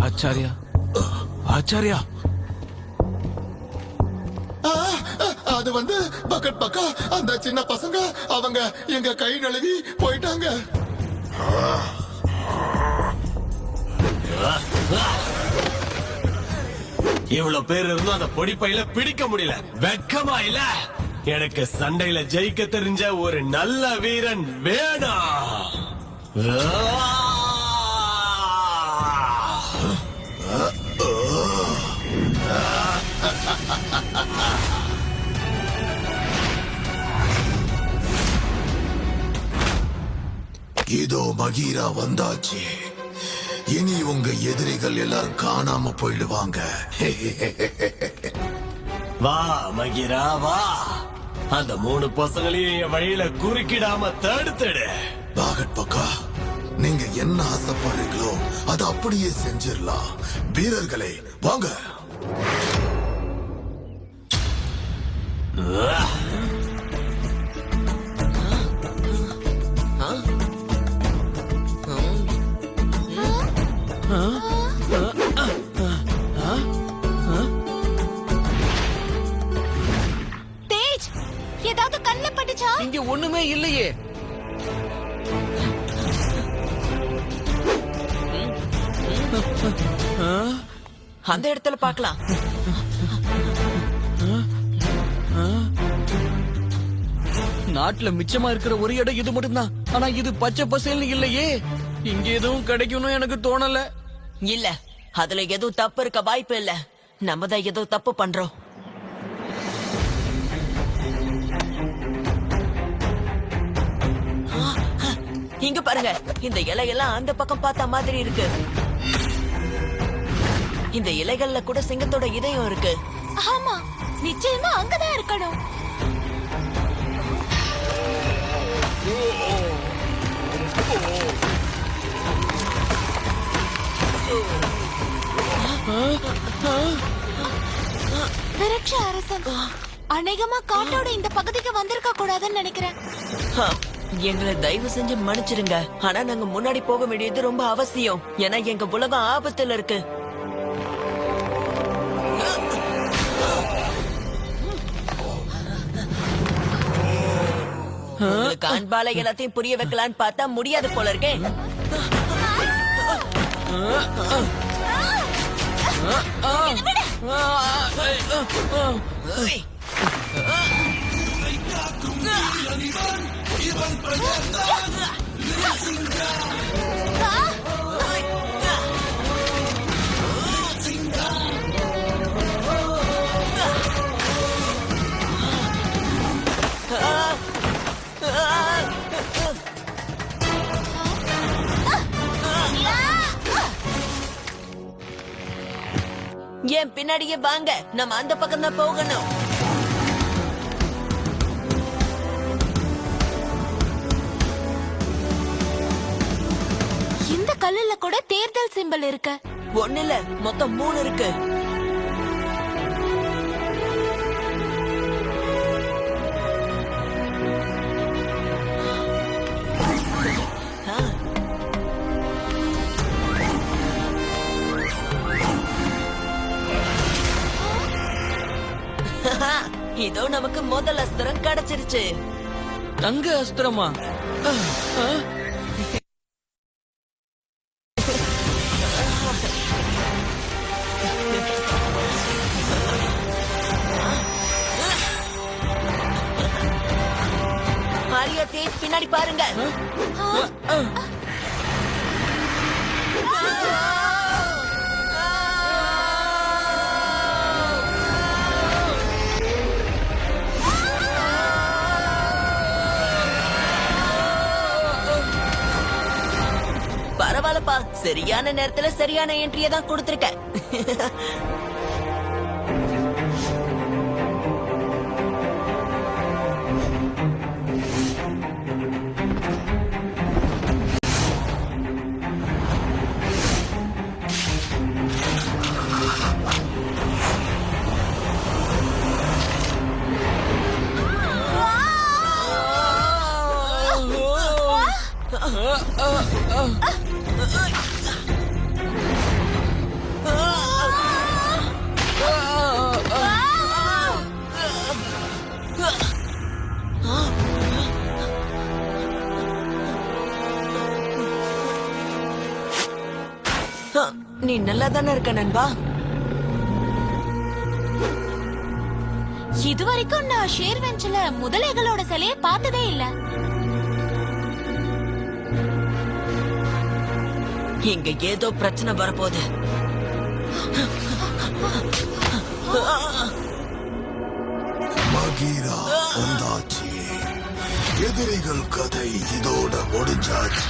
ஆச்சாரியா, ஆச்சாரியா. அது வந்து பக்கெட் பக்கா அந்த சின்ன பசங்க அவங்க எங்க கை நழுவி போயிட்டாங்க. இவ்வளவு பேர் இருந்தும் அந்த பொடி பையில பிடிக்க முடியல. வெக்கமா இல்ல? எனக்கு சண்டையில ஜெயிக்க தெரிஞ்ச ஒரு நல்ல வீரன் வேணும். இதோ மகீரா வந்தாச்சு. இனி உங்க எதிரிகள் எல்லாரும் காணாம போயிடுவாங்க. வா மகிரா வா, அந்த 3 பசங்களையும் என் வழியில குறுக்கிடாம தடுத்துடு. பாகட் பக்கா, நீங்க என்ன ஆசைப்படுறீங்களோ அதை அப்படியே செஞ்சிடலாம். வீரர்களே வாங்க. தேஜ், ஏதாவது கண்ணுல பட்டுச்சா? இங்க ஒண்ணுமே இல்லையே. அந்த இடத்துல பார்க்கலாம். நாட்டுல மிச்சமா இருக்கிற ஒரு இடம் இது மட்டும்தான். ஆனா இது பச்சை பசேல்னு இல்லையே. இங்க எதுவும் கிடைக்கும்னு எனக்கு தோணல. இல்ல, அதுல எதுவும் தப்பு இருக்க வாய்ப்பு இல்ல. நம்ம தான் ஏதோ தப்பு பண்றோம். இங்க பாருங்க, இந்த இலையெல்லாம் அந்த பக்கம் பார்த்த மாதிரி இருக்கு. இந்த இலைகள்ல கூட சிங்கத்தோட இதயம் இருக்கு. ஆமா, நிச்சயமா அங்கதான் இருக்கணும். விரக்ஷ அரசன் அநேகமா காட்டோட இந்த பகுதிக்கு வந்திருக்க கூடாதுன்னு நினைக்கிறேன். எங்களை தயவு செஞ்சு மன்னிச்சிருங்க. ஆனா நாங்க முன்னாடி போக வேண்டியது ரொம்ப அவசியம். ஏன்னா எங்க உலகம் ஆபத்துல இருக்கு. உங்களுக்கு அன்பால எல்லாத்தையும் புரிய வைக்கலான்னு பார்த்தா முடியாது போல இருக்கே. ஏன் பின்னாடியே வாங்க, நம்ம அந்த பக்கம் தான் போகணும். இந்த கல்லுல கூட தேர்தல் சிம்பல் இருக்கு. ஒண்ணு இல்ல, மொத்தம் 3 இருக்கு. இதோ நமக்கு முதல் அஸ்திரம் கிடைச்சிருச்சு. தங்க அஸ்திரமா? ஆரியா தேஜ், பின்னாடி பாருங்க. பரவாயில்லப்பா, சரியான நேரத்துல சரியான என்ட்ரியை தான் கொடுத்திருக்க. நீ நல்லா தானே இருக்க நண்பா? இதுவரைக்கும் நான் ஷேர்வெஞ்சில முதலைகளோட சிலையை பார்த்ததே இல்ல. இங்க ஏதோ பிரச்சனை வரப்போகுது. மகீரா வந்தாச்சு. எதிரிகள் கதை இதோட முடிஞ்சாச்சு.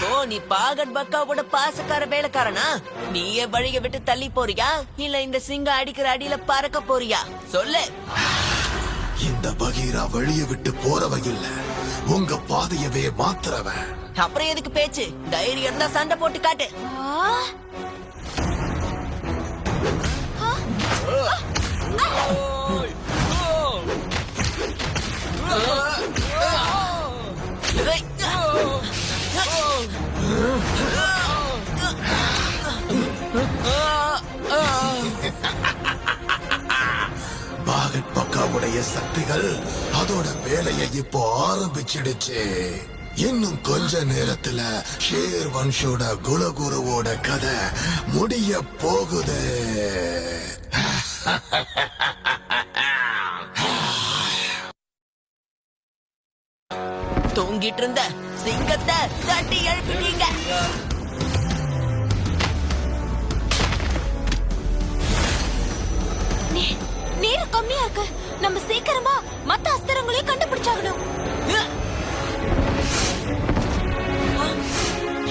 ஓ, நீ பாகட் பக்காவோட பாசக்கார வேலைக்காரனா? நீயே வழிய விட்டு தள்ளி போறியா இல்ல இந்த சிங்கம் அடிக்கிற அடியில பறக்க போறியா? சொல்லு. இந்த பகீரா வெளிய விட்டு போறவன் இல்ல, உங்க பாதையவே மாத்துறவன். அப்புறம் எதுக்கு பேச்சு? தைரியம் இருந்தா சண்டை போட்டு காட்டு. பாகட் பக்காவுடைய சக்திகள் அதோட வேலையை இப்போ ஆரம்பிச்சிடுச்சு. இன்னும் கொஞ்ச நேரத்துல ஷேர் வன்ஷோட குலகுருவோட கதை முடிய போகுது. தூங்கிட்டு இருந்த சிங்கத்தை தட்டி எழுப்பிட்டீங்க. நேரம் கம்மியா இருக்கு. நம்ம சீக்கிரமா மத்த அஸ்திரங்களையும் கண்டுபிடிச்சாகணும்.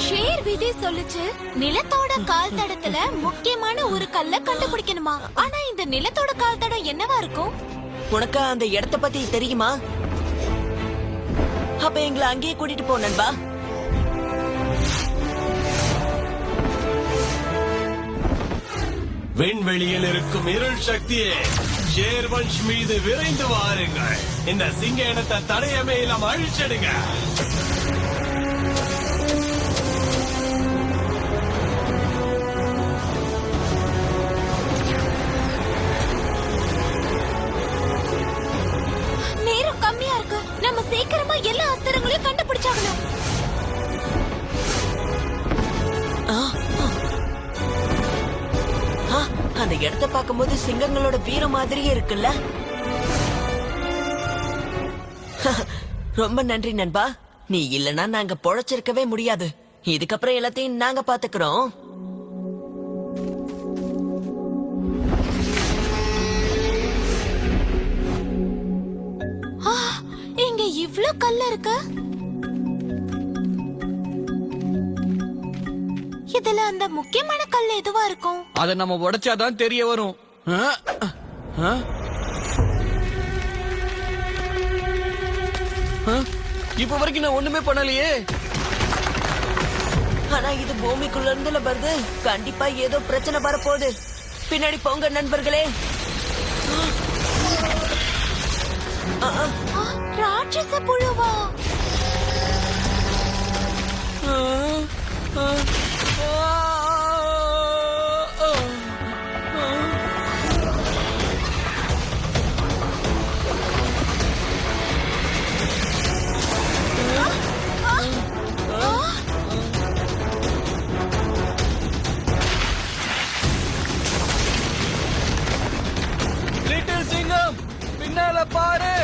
ஷேர் விதி சொல்லுச்சு, நிலத்தோட கால் தடத்துல முக்கியமான ஒரு கல்ல கண்டுபிடிக்கணுமா. ஆனா இந்த நிலத்தோட கால் தடம் என்னவா இருக்கும்? உனக்கு அந்த இடத்த பத்தி தெரியுமா? அப்ப எங்களை அங்கேயே கூட்டிட்டு போ நண்பா. விண்வெளியில் இருக்கும் இருள் சக்தியே, ஷேர்வன்ஷ் மீது விரைந்து வாருங்கள். இந்த சிங்க இனத்தை தடையமே இல்லாம அழிச்சிடுங்க. நேரம் கம்மியா இருக்கு. நம்ம சீக்கிரமா எல்லா அஸ்திரங்களையும் கண்டுபிடிச்சாகணும். அந்த இடத்த பார்க்கும்போது சிங்கங்களோட வீரம் மாதிரியே இருக்குல்ல? ரொம்ப நன்றி நண்பா. நீ இல்லனா நாங்க பொழைச்சிருக்கவே முடியாது. இதுக்கப்புறம் எல்லாத்தையும் நாங்க பாத்துக்கிறோம். இங்க இவ்ளோ கல்ல இருக்கு. இதுல அந்த முக்கியமான கல் எதுவா இருக்கும்? அத நம்ம உடைச்சாதான் தெரிய வரும். இப்ப வரைக்கும் நான் ஒண்ணுமே பண்ணலையே. ஆனா இது பூமிக்குள்ள இருந்துல வருது. கண்டிப்பா ஏதோ பிரச்சனை வரப்போகுது. பின்னாடி போங்க நண்பர்களே. ராட்சச புழுவா? லிட்டில் சிங்கம் பின்னால பாரு.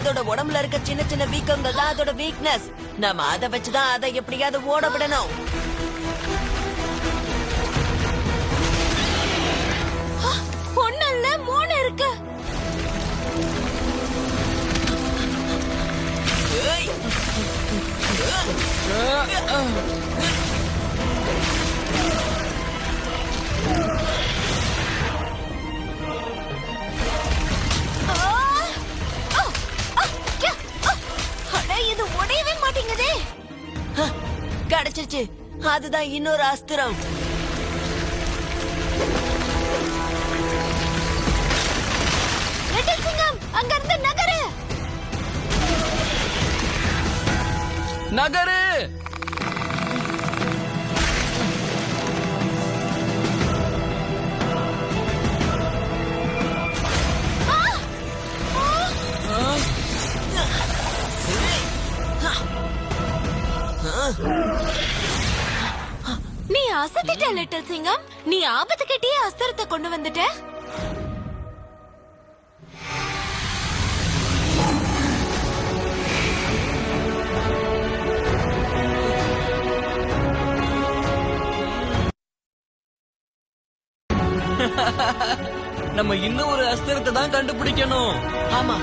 அதோட உடம்புல இருக்க சின்ன சின்ன வீக்கங்கள் தான் அதோட வீக்னஸ். நம்ம அதை வச்சுதான் அதை எப்படியாவது ஓட விடணும். ஒண்ணு இல்ல 3 இருக்கு. ஏய். அட, இது உடையவே மாட்டேங்குதே. கிடைச்சிச்சு. அதுதான் இன்னொரு அஸ்திரம். லிட்டில் சிங்கம், அங்க இருந்து நகரு. நகரு. நீ அசத்திட்ட லிட்டில் சிங்கம். நீ ஆபத்து கிட்டே அஸ்திரத்தை கொண்டு வந்துட்ட. நம்ம இன்னும் ஒரு அஸ்திரத்தை தான் கண்டுபிடிக்கணும். ஆமா,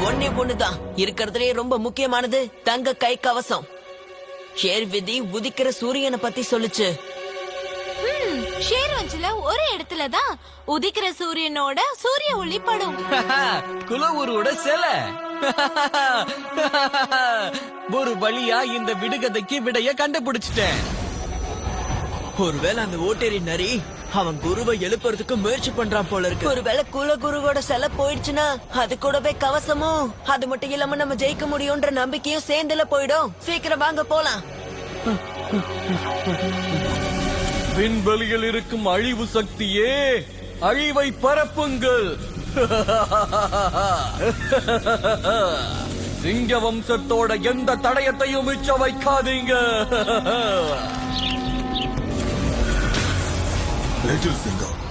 ஒண்ணே ஒண்ணுதான் இருக்கிறதுலே ரொம்ப முக்கியமானது. தங்க கை கவசம். ஷேர் விதி உதிக்கிற சூரியனை பத்தி சொல்லுச்சு. ஷேர்வஞ்சில ஒரு இடத்துல தான் உதிக்கிற சூரியனோட சூரிய ஒளி படும். குலவுரோட சிலை. ஒரு வழியா இந்த விடுகதைக்கு விடைய கண்டுபிடிச்சிட்டேன். ஒருவேளை அந்த ஓட்டேரி நரி அவன் குருவை எழுப்புறதுக்கு முயற்சி பண்றான் போல இருக்கு. ஒருவேளை குலகுருவோட சிலை போயிடுச்சுன்னா அது கூடவே கவசமும், அது மட்டும் இல்லாம நம்ம ஜெயிக்க முடியும்ன்ற நம்பிக்கையும் சேர்ந்துல போயிடும். சீக்கிரம் வாங்க போலாம். விண்வெளியில் இருக்கும் அழிவு சக்தியே, அழிவை பரப்புங்கள். சிங்க வம்சத்தோட எந்த தடயத்தையும் மிச்ச வைக்காதீங்க. லிட்டில் சிங்கம்